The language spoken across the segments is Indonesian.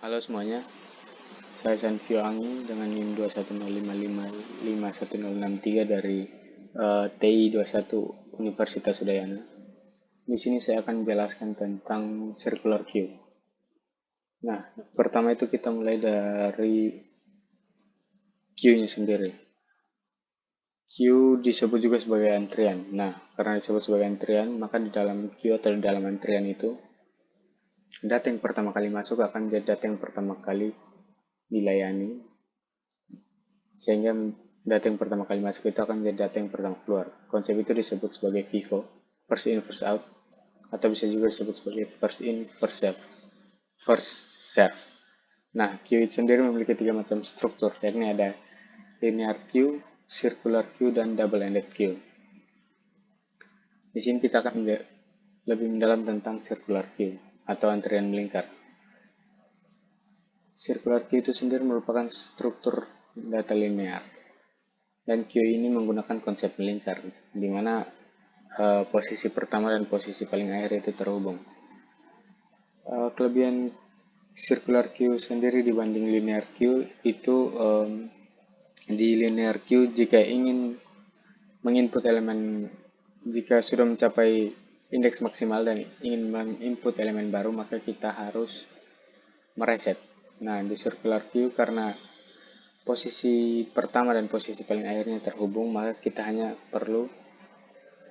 Halo semuanya, saya Sanvio Anggi dengan NIM 21055551063 dari TI 21 Universitas Udayana. Di sini saya akan menjelaskan tentang circular queue. Nah, pertama itu kita mulai dari queue-nya sendiri. Queue disebut juga sebagai antrian. Nah, karena disebut sebagai antrian, maka di dalam queue atau di dalam antrian itu, data yang pertama kali masuk akan menjadi data yang pertama kali dilayani, sehingga data yang pertama kali masuk itu akan menjadi data yang pertama keluar. Konsep itu disebut sebagai FIFO, first in first out, atau bisa juga disebut sebagai first in first serve. Nah, queue itu sendiri memiliki tiga macam struktur, yakni ada linear queue, circular queue, dan double-ended queue. Di sini kita akan lebih mendalam tentang circular queue atau antrian melingkar. Circular queue itu sendiri merupakan struktur data linear. Dan queue ini menggunakan konsep melingkar, di mana posisi pertama dan posisi paling akhir itu terhubung. Kelebihan circular queue sendiri dibanding linear queue itu di linear queue jika ingin menginput elemen, jika sudah mencapai indeks maksimal dan ingin menginput elemen baru, maka kita harus mereset. Nah, di circular queue karena posisi pertama dan posisi paling akhirnya terhubung, maka kita hanya perlu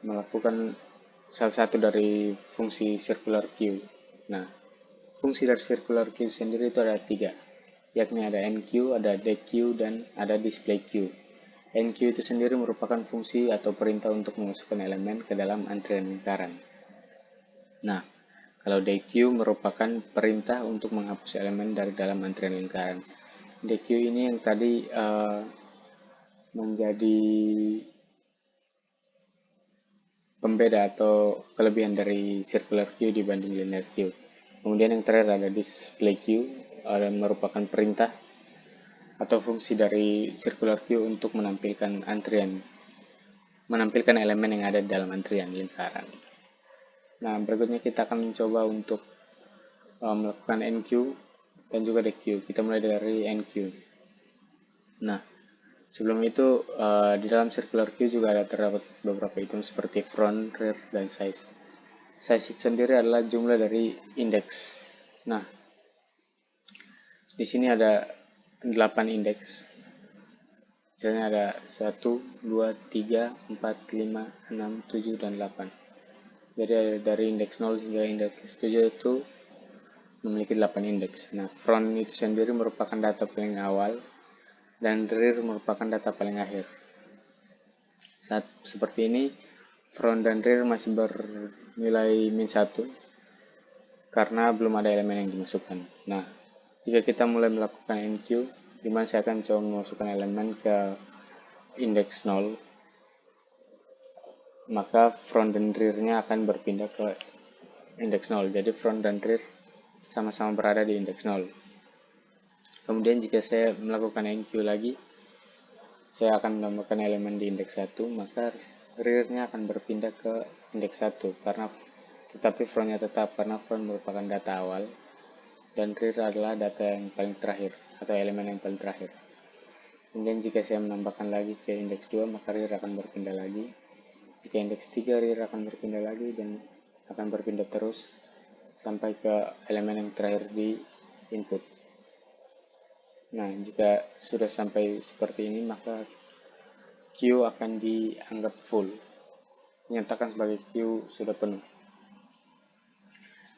melakukan salah satu dari fungsi circular queue. Nah, fungsi dari circular queue sendiri itu ada tiga, yakni ada enqueue, ada dequeue, dan ada display queue. Enqueue itu sendiri merupakan fungsi atau perintah untuk memasukkan elemen ke dalam antrian lingkaran. Nah, kalau dequeue merupakan perintah untuk menghapus elemen dari dalam antrian lingkaran. Dequeue ini yang tadi menjadi pembeda atau kelebihan dari circular queue dibanding linear queue. Kemudian yang terakhir ada display queue, merupakan perintah atau fungsi dari circular queue untuk menampilkan elemen yang ada di dalam antrian lingkaran. Nah, berikutnya kita akan mencoba untuk melakukan enqueue dan juga dequeue. Kita mulai dari enqueue. Nah, sebelum itu, di dalam circular queue juga ada terdapat beberapa item seperti front, rear, dan size. Size sendiri adalah jumlah dari indeks. Nah, di sini ada 8 indeks. Misalnya ada 1, 2, 3, 4, 5, 6, 7, dan 8. Jadi dari indeks 0 hingga indeks 7 itu memiliki 8 indeks. Nah, front itu sendiri merupakan data paling awal dan rear merupakan data paling akhir. Saat seperti ini, front dan rear masih bernilai -1 karena belum ada elemen yang dimasukkan. Nah, jika kita mulai melakukan enqueue, di mana saya akan coba memasukkan elemen ke indeks 0, maka front dan rear-nya akan berpindah ke indeks 0. Jadi front dan rear sama-sama berada di indeks 0. Kemudian jika saya melakukan enqueue lagi, saya akan menambahkan elemen di indeks 1, maka rear-nya akan berpindah ke indeks 1 tetapi front-nya tetap karena front merupakan data awal dan rear adalah data yang paling terakhir atau elemen yang paling terakhir. Kemudian jika saya menambahkan lagi ke indeks 2, maka rear akan berpindah lagi. Jika indeks 3, rear akan berpindah lagi dan akan berpindah terus sampai ke elemen yang terakhir di input. Nah, jika sudah sampai seperti ini, maka queue akan dianggap full. Menyatakan sebagai queue sudah penuh.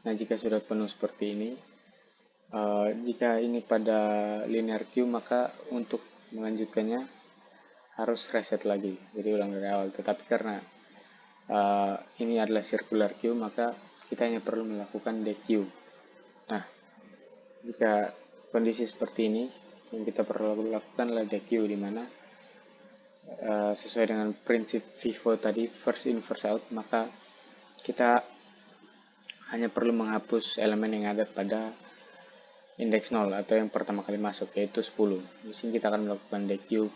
Nah, jika sudah penuh seperti ini, jika ini pada linear queue, maka untuk melanjutkannya harus reset lagi, jadi ulang dari awal. Tetapi karena ini adalah circular queue, maka kita hanya perlu melakukan dequeue. Nah, jika kondisi seperti ini, yang kita perlu lakukan adalah dequeue, di mana sesuai dengan prinsip FIFO tadi, first in first out, maka kita hanya perlu menghapus elemen yang ada pada indeks 0 atau yang pertama kali masuk, yaitu 10. Di sini kita akan melakukan dequeue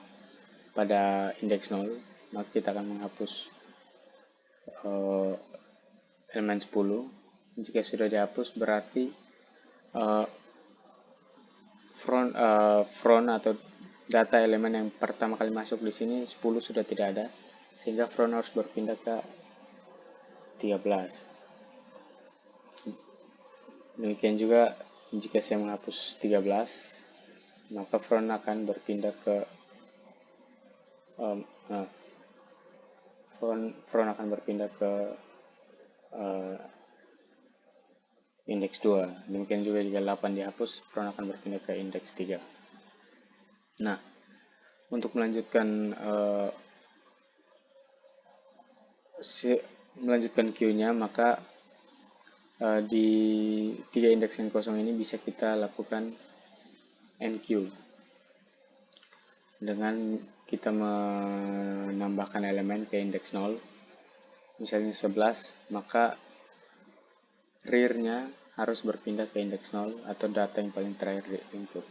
pada indeks 0, maka kita akan menghapus elemen 10. Jika sudah dihapus, berarti front atau data elemen yang pertama kali masuk di sini 10 sudah tidak ada, sehingga front harus berpindah ke 13. Demikian juga jika saya menghapus 13, maka front akan berpindah ke front akan berpindah ke indeks 2. Demikian juga jika 8 dihapus, front akan berpindah ke indeks 3. Nah, untuk melanjutkan queue-nya, maka di 3 indeks yang kosong ini bisa kita lakukan NQ dengan kita menambahkan elemen ke indeks 0, misalnya 11, maka rear-nya harus berpindah ke indeks 0 atau data yang paling terakhir di input.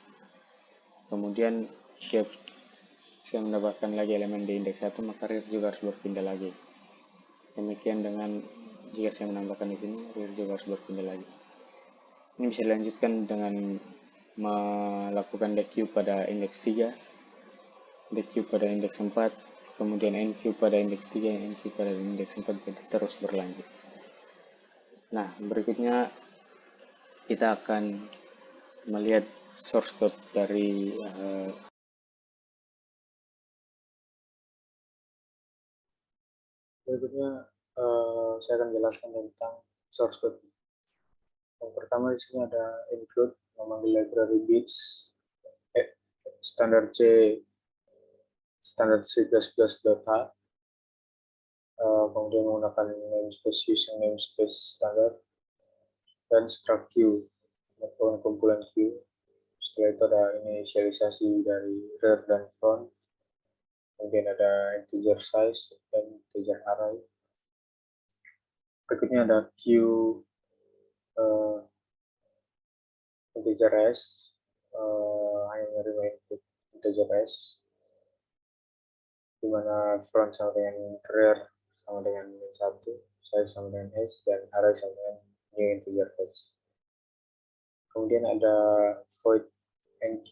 Kemudian jika saya menambahkan lagi elemen di indeks 1, maka rear juga harus berpindah lagi. Demikian dengan jika saya menambahkan di sini, rear juga harus berpindah lagi. Ini bisa dilanjutkan dengan melakukan dequeue pada indeks 3, dequeue pada indeks 4, kemudian NQ pada indeks 3, NQ pada indeks 4, terus berlanjut. Nah, berikutnya kita akan melihat source code dari berikutnya saya akan jelaskan tentang source code. Yang pertama di sini ada include, memanggil library bits, standar C, standar C++.h, kemudian menggunakan namespace using namespace standard, dan struct queue, merupakan kumpulan queue. Setelah itu ada inisialisasi dari rear dan front, kemudian ada integer size dan integer array. Berikutnya ada queue integer s, hanya menerima input integer s, di mana front sama dengan rear sama dengan 1, size sama dengan s, dan array sama dengan new integer s. Kemudian ada void enq,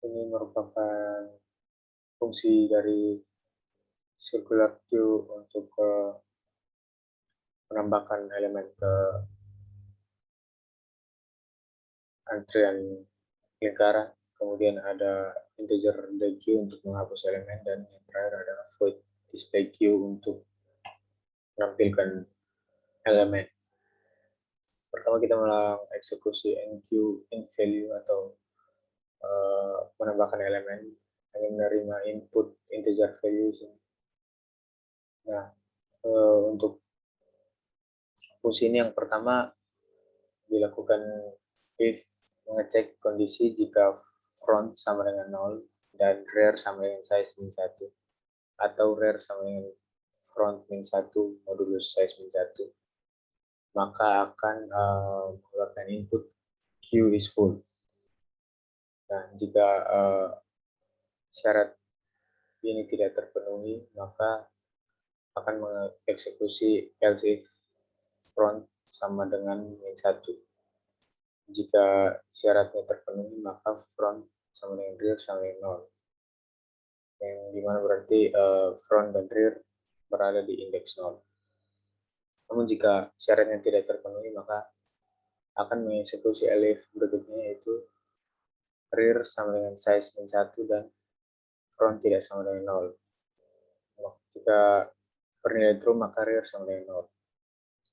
ini merupakan fungsi dari circular queue untuk menambahkan elemen ke antrian lingkaran. Kemudian ada integer deq untuk menghapus elemen, dan yang terakhir adalah void display queue untuk menampilkan elemen. Pertama kita melakukan eksekusi enq in value atau menambahkan elemen, hanya menerima input integer values. Nah, untuk fungsi ini yang pertama dilakukan if mengecek kondisi jika front sama dengan 0 dan rear sama dengan size min 1, atau rear sama dengan front min 1 modulus size min 1, maka akan mengeluarkan input queue is full. Nah, jika syarat ini tidak terpenuhi, maka akan mengeksekusi else if front sama dengan min 1. Jika syaratnya terpenuhi, maka front sama dengan rear sama dengan 0. Yang dimana berarti front dan rear berada di indeks 0. Namun jika syaratnya tidak terpenuhi, maka akan mengeksekusi elif berikutnya, yaitu rear sama dengan size min 1 dan front tidak sama dengan 0. Jika bernilai true, maka rear sama dengan 0.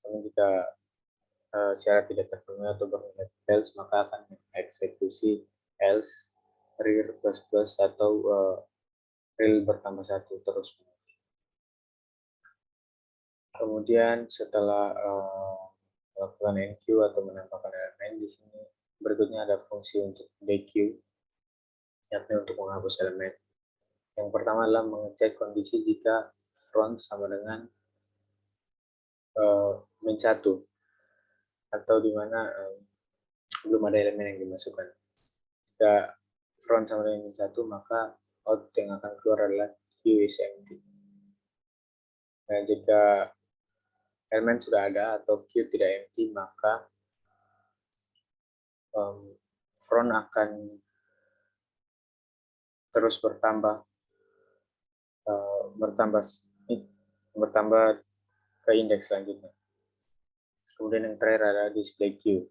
Namun jika syarat tidak terpenuhi atau bernilai else, maka akan mengeksekusi else rear plus plus atau real bertambah 1 terus. Kemudian setelah melakukan enq atau menambahkan elemen, di sini berikutnya ada fungsi untuk deq, yakni untuk menghapus elemen. Yang pertama adalah mengecek kondisi jika front sama dengan min 1, atau di mana belum ada elemen yang dimasukkan. Jika front sama dengan min 1, maka out yang akan keluar adalah queue is empty. Nah, jika elemen sudah ada atau queue tidak empty, maka front akan terus bertambah bertambah ke indeks selanjutnya. Kemudian yang terakhir adalah display queue.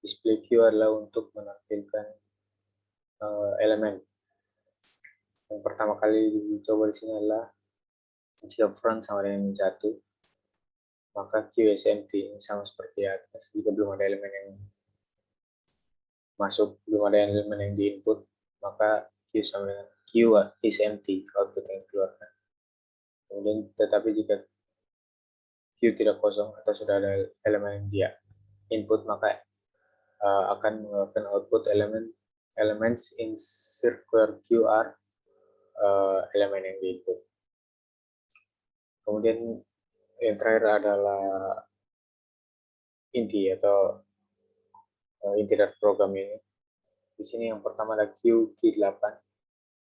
Display queue adalah untuk menampilkan elemen. Yang pertama kali dicoba di sini adalah jika front sama dengan 1, maka queue is empty. Ini sama seperti atas. Jika belum ada elemen yang masuk, belum ada elemen yang di input, maka queue sama dengan queue is empty, output yang dikeluarkan. Kemudian tetapi jika queue tidak kosong atau sudah ada elemen yang dia input, maka akan mengeluarkan output elements in circular QR elemen yang diinput. Kemudian yang terakhir adalah inti atau inti dari program ini. Di sini yang pertama ada Q8.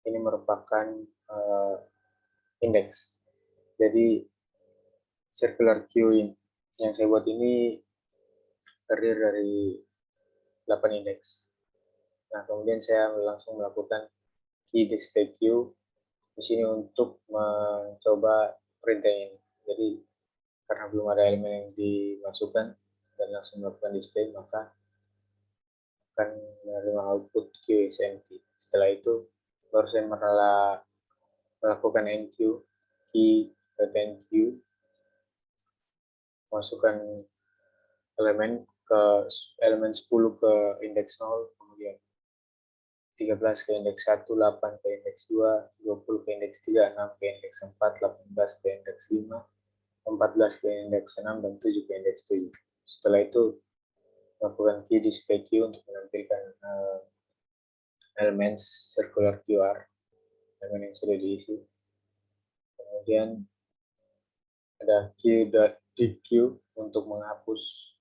Ini merupakan indeks. Jadi circular queue yang saya buat ini terdiri dari 8 indeks. Nah, kemudian saya langsung melakukan key display queue di sini untuk mencoba perintah ini. Jadi karena belum ada elemen yang dimasukkan dan langsung melakukan display, maka akan menerima output queue is empty. Setelah itu baru saya melakukan enqueue, key enqueue, masukkan elemen 10 ke indeks 0, kemudian 13 ke indeks 1, 8 ke indeks 2, 20 ke indeks 3, 6 ke indeks 4, 18 ke indeks 5, 14 ke indeks 6, dan 7 ke indeks 7. Setelah itu melakukan key display queue untuk menampilkan elemen circular QR, elemen yang sudah diisi. Kemudian ada Q.dq untuk menghapus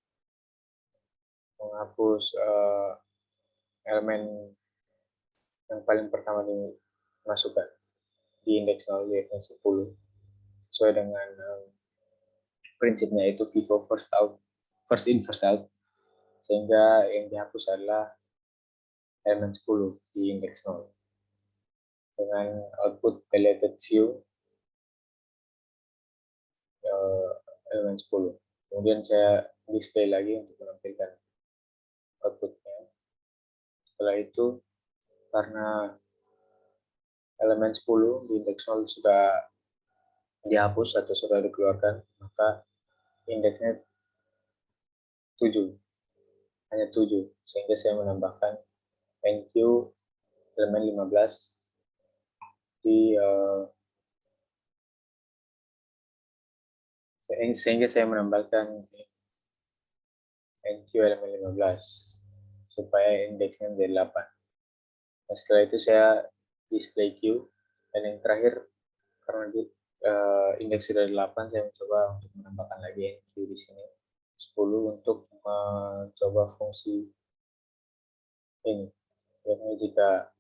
elemen yang paling pertama dimasukkan di indeks 0 yaitu 10 sesuai dengan prinsipnya itu FIFO first in first out, sehingga yang dihapus adalah elemen 10 di indeks 0 dengan output deleted view elemen 10. Kemudian saya display lagi untuk menampilkan outputnya. Setelah itu karena elemen 10 di indeks 0 sudah dihapus atau sudah dikeluarkan, maka indeksnya 7, hanya 7, sehingga saya menambahkan NQ elemen 15 di sehingga saya menambahkan NQ elemen 15 supaya indeksnya menjadi 8. Nah, setelah itu saya display Q, dan yang terakhir karena indeks sudah 8, saya mencoba untuk menambahkan lagi NQ di sini 10 untuk mencoba fungsi ini, yakni jika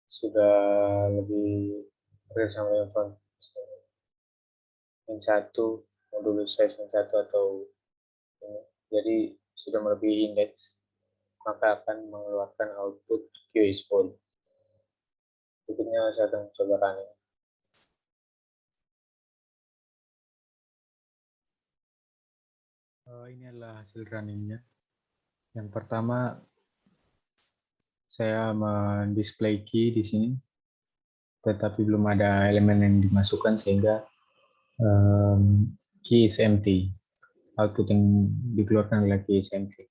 sudah lebih real sama dengan font min1, modulus size min1 atau ini, jadi sudah melebihi indeks, maka akan mengeluarkan output Q is full. Berikutnya saya akan coba running. Ini adalah hasil runningnya. Yang pertama, saya mendisplay key di sini, tetapi belum ada elemen yang dimasukkan sehingga key is empty. Output yang dikeluarkan adalah key is empty.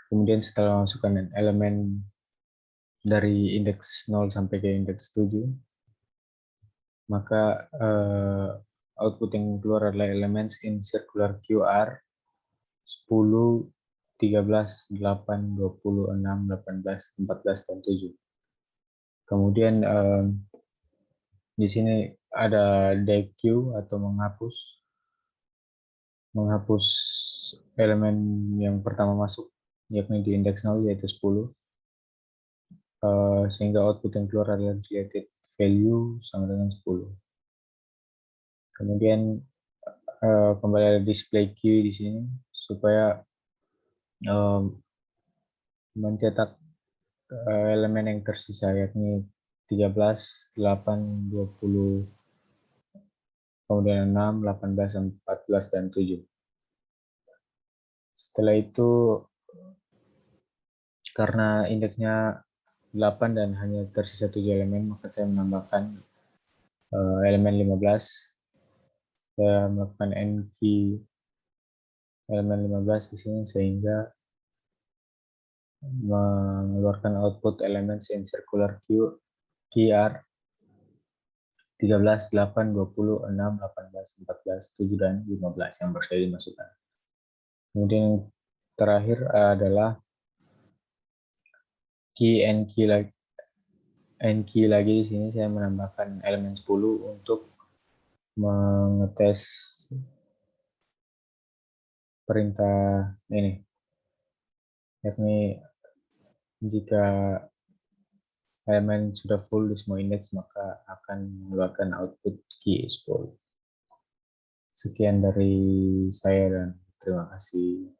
Kemudian setelah masukkan elemen dari indeks 0 sampai ke indeks 7, maka output yang keluar adalah elements in circular QR 10, 13, 8, 20, 6, 18, 14, dan 7. Kemudian di sini ada dequeue atau menghapus elemen yang pertama masuk, yakni di indeks 0 yaitu 10, sehingga output yang keluar adalah deleted value sama dengan 10. Kemudian kembali ada display queue di sini supaya mencetak elemen yang tersisa, yakni 13, 8, 20, kemudian 6, 18, 14, dan 7. Setelah itu, karena indeksnya 8 dan hanya tersisa 7 elemen, maka saya menambahkan elemen 15. Saya melakukan n-key elemen 15 di sini sehingga mengeluarkan output elements in circular queue KR 13, 8, 20, 6, 18, 14, 7, dan 15 yang baru saja dimasukkan. Kemudian yang terakhir adalah n-key lagi di sini saya menambahkan elemen 10 untuk mengetes perintah ini, yakni jika elemen sudah full di semua indeks maka akan mengeluarkan output key is full. Sekian dari saya dan terima kasih.